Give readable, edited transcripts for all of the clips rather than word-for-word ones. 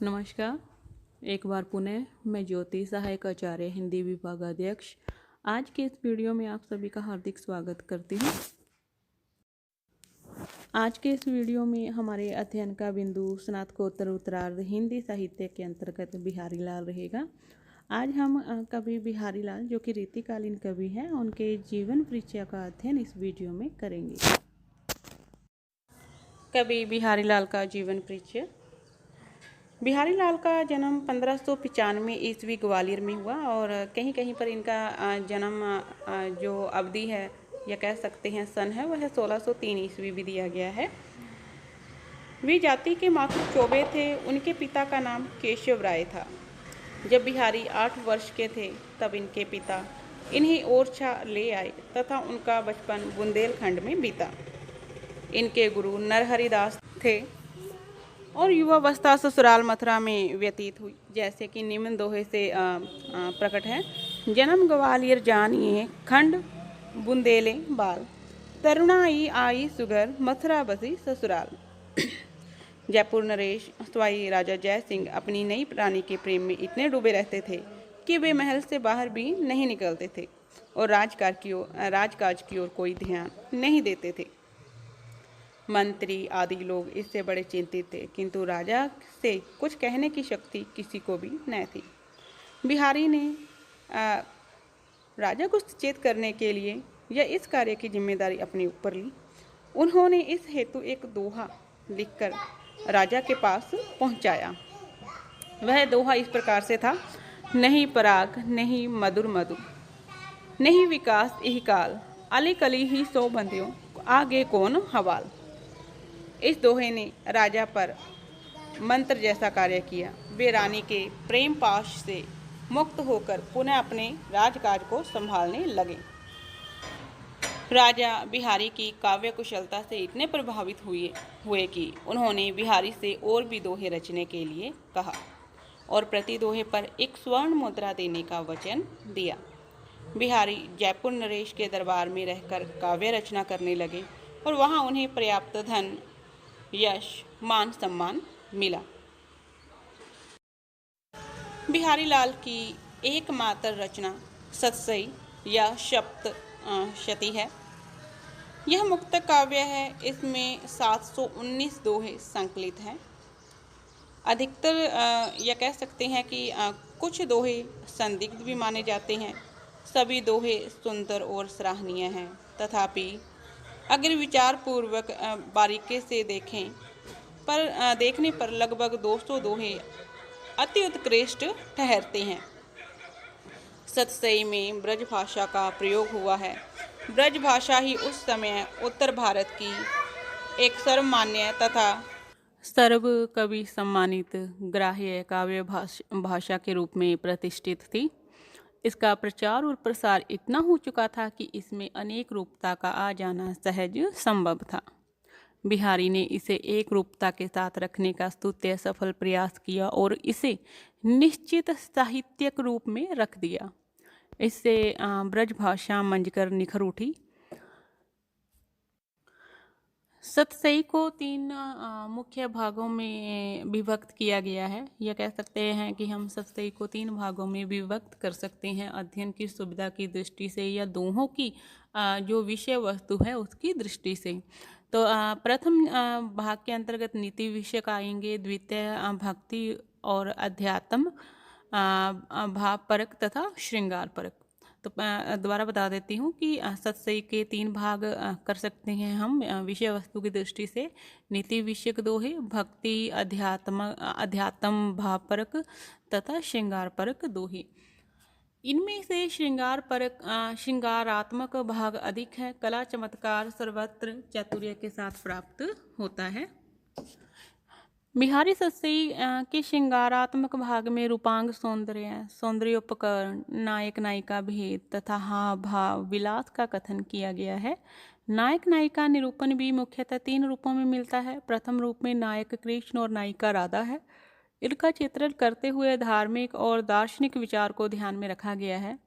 नमस्कार। एक बार पुनः मैं ज्योति सहायक आचार्य हिंदी विभागाध्यक्ष आज के इस वीडियो में आप सभी का हार्दिक स्वागत करती हूँ। आज के इस वीडियो में हमारे अध्ययन का बिंदु स्नातकोत्तर उत्तरार्ध हिंदी साहित्य के अंतर्गत बिहारी लाल रहेगा। आज हम कवि बिहारी लाल जो कि रीतिकालीन कवि हैं उनके जीवन परिचय का अध्ययन इस वीडियो में करेंगे। कवि बिहारी लाल का जीवन परिचय। बिहारी लाल का जन्म 1595 ईस्वी ग्वालियर में हुआ और कहीं कहीं पर इनका जन्म जो अवधि है या कह सकते हैं सन है वह 1603 ईस्वी भी दिया गया है। वे जाति के मातृ चौबे थे। उनके पिता का नाम केशव राय था। जब बिहारी 8 वर्ष के थे तब इनके पिता इन्हें ओरछा ले आए तथा उनका बचपन बुंदेलखंड में बीता। इनके गुरु नरहरिदास थे और युवावस्था ससुराल मथुरा में व्यतीत हुई, जैसे कि निम्न दोहे से प्रकट है। जन्म ग्वालियर जानिए खंड बुंदेले बाल, तरुणाई आई सुगर मथुरा बसी ससुराल। जयपुर नरेश स्वाई राजा जय सिंह अपनी नई रानी के प्रेम में इतने डूबे रहते थे कि वे महल से बाहर भी नहीं निकलते थे और राजकाज की ओर कोई ध्यान नहीं देते थे। मंत्री आदि लोग इससे बड़े चिंतित थे, किंतु राजा से कुछ कहने की शक्ति किसी को भी न थी। बिहारी ने राजा को सचेत करने के लिए या इस कार्य की जिम्मेदारी अपने ऊपर ली। उन्होंने इस हेतु एक दोहा लिखकर राजा के पास पहुंचाया। वह दोहा इस प्रकार से था। नहीं पराग नहीं मधुर मधु, नहीं विकास यही काल, अली कली ही सो बंध्यो, आगे कौन हवाल। इस दोहे ने राजा पर मंत्र जैसा कार्य किया। वे रानी के प्रेम पाश से मुक्त होकर पुनः अपने राजकाज को संभालने लगे। राजा बिहारी की काव्य कुशलता से इतने प्रभावित हुए कि उन्होंने बिहारी से और भी दोहे रचने के लिए कहा और प्रति दोहे पर एक स्वर्ण मुद्रा देने का वचन दिया। बिहारी जयपुर नरेश के दरबार में रहकर काव्य रचना करने लगे और वहां उन्हें पर्याप्त धन, यश, मान सम्मान मिला। बिहारी लाल की एकमात्र रचना सतसई या सप्तशती है। यह मुक्त काव्य है। इसमें 719 दोहे संकलित हैं। अधिकतर यह कह सकते हैं कि कुछ दोहे संदिग्ध भी माने जाते हैं। सभी दोहे सुंदर और सराहनीय हैं, तथापि अगर विचार पूर्वक बारीकी से देखने पर लगभग 200 दोहे अति उत्कृष्ट ठहरते हैं। सतसई में ब्रज भाषा का प्रयोग हुआ है। ब्रज भाषा ही उस समय उत्तर भारत की एक सर्वमान्य तथा सर्व कवि सम्मानित ग्राह्य काव्य भाषा के रूप में प्रतिष्ठित थी। इसका प्रचार और प्रसार इतना हो चुका था कि इसमें अनेक रूपता का आ जाना सहज संभव था। बिहारी ने इसे एक रूपता के साथ रखने का स्तुत्य सफल प्रयास किया और इसे निश्चित साहित्यिक रूप में रख दिया। इससे ब्रज भाषा मंजकर निखर उठी। सतसई को 3 मुख्य भागों में विभक्त किया गया है। यह कह सकते हैं कि हम सतसई को 3 भागों में विभक्त कर सकते हैं, अध्ययन की सुविधा की दृष्टि से या दोहों की जो विषय वस्तु है उसकी दृष्टि से। तो प्रथम भाग के अंतर्गत नीति विषयक आएंगे, द्वितीय भक्ति और अध्यात्म, भावपरक तथा श्रृंगार परक। तो दोबारा बता देती हूँ कि सतसई के 3 भाग कर सकते हैं हम विषय वस्तु की दृष्टि से। नीति विषयक दोहे, भक्ति, अध्यात्म, भावपरक तथा श्रृंगार परक दोहे। इनमें से श्रृंगारात्मक भाग अधिक है। कला चमत्कार सर्वत्र चातुर्य के साथ प्राप्त होता है। बिहारी सतसई के श्रृंगारात्मक भाग में रूपांग सौंदर्योपकरण, नायक नायिका भेद तथा हाव भाव विलास का कथन किया गया है। नायक नायिका निरूपण भी मुख्यतः 3 रूपों में मिलता है। प्रथम रूप में नायक कृष्ण और नायिका राधा है। इनका चित्रण करते हुए धार्मिक और दार्शनिक विचार को ध्यान में रखा गया है,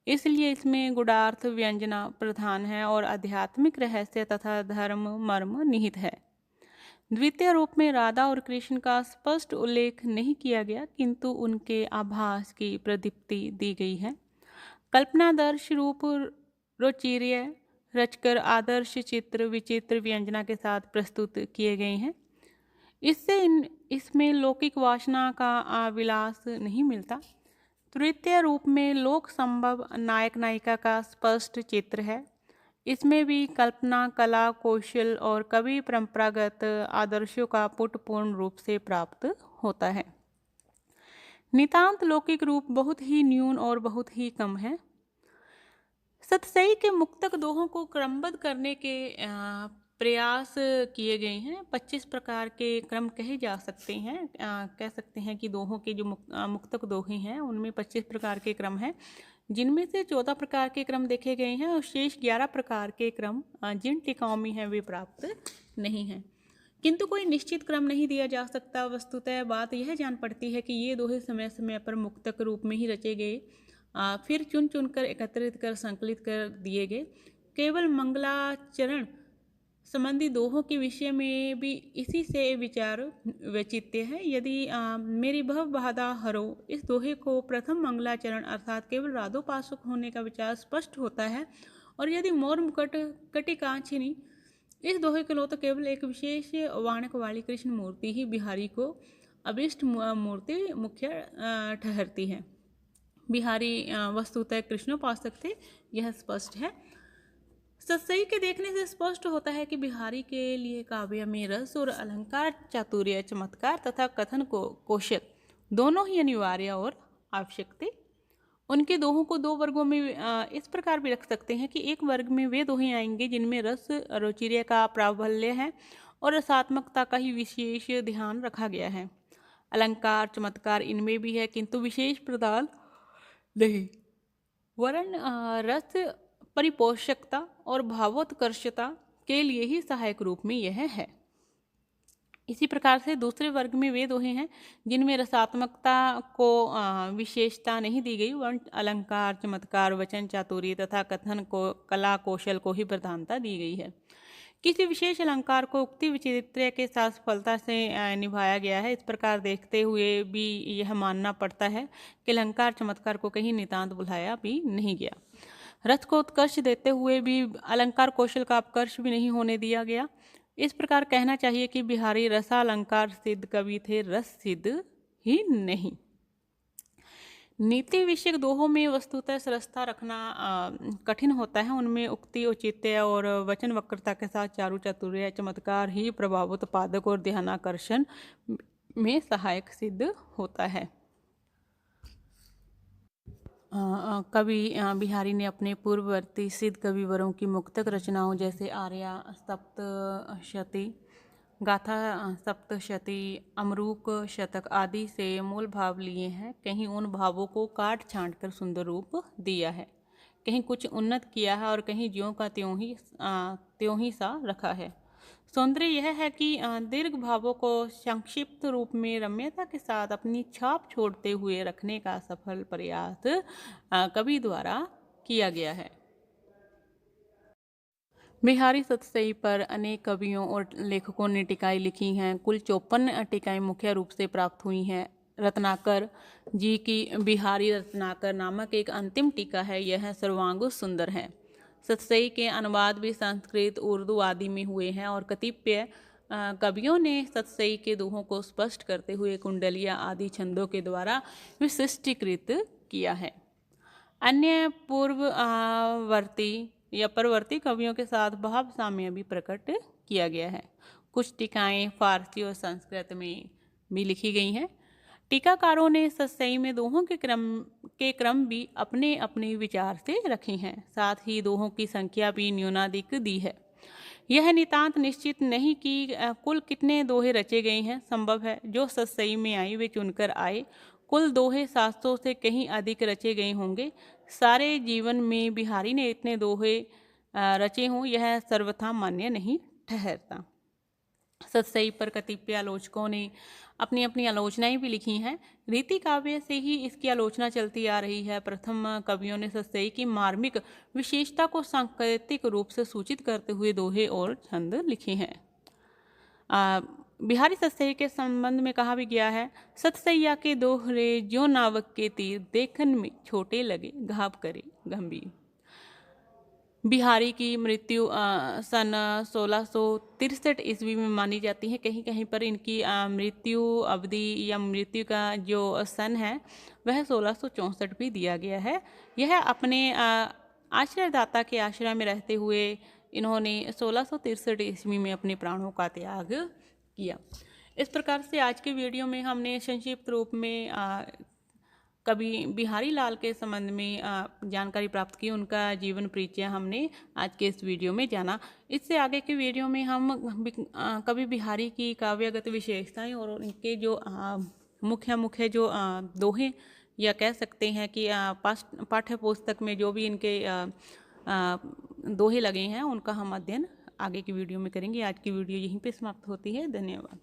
इसलिए इसमें गुणार्थ व्यंजना प्रधान है और आध्यात्मिक रहस्य तथा धर्म मर्म निहित है। द्वितीय रूप में राधा और कृष्ण का स्पष्ट उल्लेख नहीं किया गया, किंतु उनके आभास की प्रदीप्ति दी गई है। कल्पनादर्श रूप रुचिर्य रचकर आदर्श चित्र विचित्र व्यंजना के साथ प्रस्तुत किए गए हैं। इसमें लौकिक वासना का विलास नहीं मिलता। तृतीय रूप में लोक संभव नायक नायिका का स्पष्ट चित्र है। इसमें भी कल्पना, कला, कौशल और कवि परंपरागत आदर्शों का पुट पूर्ण रूप से प्राप्त होता है। नितांत लौकिक रूप बहुत ही न्यून और बहुत ही कम है। सतसई के मुक्तक दोहों को क्रमबद्ध करने के प्रयास किए गए हैं। 25 प्रकार के क्रम कहे जा सकते हैं। कह सकते हैं कि दोहों के जो मुक्तक दोहे हैं उनमें 25 प्रकार के क्रम हैं, जिनमें से 14 प्रकार के क्रम देखे गए हैं और शेष 11 प्रकार के क्रम जिन टीकाओं में हैं वे प्राप्त नहीं हैं। किंतु कोई निश्चित क्रम नहीं दिया जा सकता। वस्तुतः बात यह जान पड़ती है कि ये दोहे समय समय पर मुक्तक रूप में ही रचे गए, फिर चुन चुनकर एकत्रित कर संकलित कर दिए गए। केवल मंगलाचरण संबंधी दोहों के विषय में भी इसी से विचार वैचित्य है। यदि मेरी भव बाधा हरो इस दोहे को प्रथम मंगलाचरण अर्थात केवल राधोपासक होने का विचार स्पष्ट होता है, और यदि मोर मुकुट कटिकांक्षिणी इस दोहे के लो तो केवल एक विशेष वाणक वाली कृष्ण मूर्ति ही बिहारी को अभिष्ट मूर्ति मुख्य ठहरती है। बिहारी वस्तुतः कृष्णोपासक थे, यह स्पष्ट है। सतसई के देखने से स्पष्ट होता है कि बिहारी के लिए काव्य में रस और अलंकार, चातुर्य, चमत्कार तथा कथन को कौशल दोनों ही अनिवार्य और आवश्यक थे। उनके दोहों को दो वर्गों में इस प्रकार भी रख सकते हैं कि एक वर्ग में वे दोहे आएंगे जिनमें रस रुचिर्य का प्राबल्य है और रसात्मकता का ही विशेष ध्यान रखा गया है। अलंकार, चमत्कार इनमें भी है, किंतु विशेष प्रदान नहीं, वरन रस परिपोषकता और भावोत्कर्षता के लिए ही सहायक रूप में यह है। इसी प्रकार से दूसरे वर्ग में वे दोहे हैं जिनमें रसात्मकता को विशेषता नहीं दी गई, वरन अलंकार, चमत्कार, वचन चातुर्य तथा कथन को कला कौशल को ही प्रधानता दी गई है। किसी विशेष अलंकार को उक्ति विचित्र के साथ सफलता से निभाया गया है। इस प्रकार देखते हुए भी यह मानना पड़ता है कि अलंकार चमत्कार को कहीं नितांत बुलाया भी नहीं गया। रस को उत्कर्ष देते हुए भी अलंकार कौशल का अपकर्ष भी नहीं होने दिया गया। इस प्रकार कहना चाहिए कि बिहारी रसालंकार सिद्ध कवि थे, रस सिद्ध ही नहीं। नीति विषयक दोहों में वस्तुतः सरसता रखना कठिन होता है। उनमें उक्ति, औचित्य और वचन वक्रता के साथ चारु चातुर्य, चमत्कार ही प्रभावोत्पादक और ध्यानाकर्षण में सहायक सिद्ध होता है। कवि बिहारी ने अपने पूर्ववर्ती सिद्ध कविवरों की मुक्तक रचनाओं जैसे आर्या सप्तशती, गाथा सप्तशती, अमरूक शतक आदि से मूल भाव लिए हैं। कहीं उन भावों को काट छांट कर सुंदर रूप दिया है, कहीं कुछ उन्नत किया है और कहीं ज्यों का त्यों ही सा रखा है। सौंदर्य यह है कि दीर्घ भावों को संक्षिप्त रूप में रम्यता के साथ अपनी छाप छोड़ते हुए रखने का सफल प्रयास कवि द्वारा किया गया है। बिहारी सतसई पर अनेक कवियों और लेखकों ने टीकाएं लिखी हैं। कुल 54 टीकाएं मुख्य रूप से प्राप्त हुई हैं। रत्नाकर जी की बिहारी रत्नाकर नामक एक अंतिम टीका है, यह सर्वांग सुंदर है। सतसई के अनुवाद भी संस्कृत, उर्दू आदि में हुए हैं और कतिपय कवियों ने सतसई के दोहों को स्पष्ट करते हुए कुंडलिया आदि छंदों के द्वारा विशिष्टीकृत किया है। अन्य पूर्ववर्ती या परवर्ती कवियों के साथ भाव साम्य भी प्रकट किया गया है। कुछ टीकाएं फारसी और संस्कृत में भी लिखी गई हैं। टीकाकारों ने सतसई में दोहों के क्रम भी अपने अपने विचार से रखे हैं। साथ ही दोहों की संख्या भी न्यूनाधिक दी है। यह नितांत निश्चित नहीं कि कुल कितने दोहे रचे गए हैं। संभव है जो सतसई में आई वे चुनकर आए। कुल दोहे 700 से कहीं अधिक रचे गए होंगे। सारे जीवन में बिहारी ने इतने दोहे रचे हों यह सर्वथा मान्य नहीं ठहरता। सतसई पर कतिपय आलोचकों ने अपनी अपनी आलोचनाएं भी लिखी हैं। रीति काव्य से ही इसकी आलोचना चलती आ रही है। प्रथम कवियों ने सतसई की मार्मिक विशेषता को सांकेतिक रूप से सूचित करते हुए दोहे और छंद लिखे हैं। बिहारी सतसई के संबंध में कहा भी गया है, सतसैया के दोहरे जो नावक के तीर देखन में छोटे लगे घाव करे गंभीर। बिहारी की मृत्यु सन 1663 ईस्वी में मानी जाती है। कहीं कहीं पर इनकी मृत्यु अवधि या मृत्यु का जो सन है वह 1664 भी दिया गया है। यह अपने आश्रयदाता के आश्रय में रहते हुए इन्होंने 1663 ईस्वी में अपने प्राणों का त्याग किया। इस प्रकार से आज के वीडियो में हमने संक्षिप्त रूप में कवि बिहारी लाल के संबंध में जानकारी प्राप्त की, उनका जीवन परिचय हमने आज के इस वीडियो में जाना। इससे आगे के वीडियो में हम कवि बिहारी की काव्यगत विशेषताएं और उनके जो मुख्य जो दोहे या कह सकते हैं कि पाठ्य पुस्तक में जो भी इनके दोहे लगे हैं उनका हम अध्ययन आगे की वीडियो में करेंगे। आज की वीडियो यहीं पे समाप्त होती है। धन्यवाद।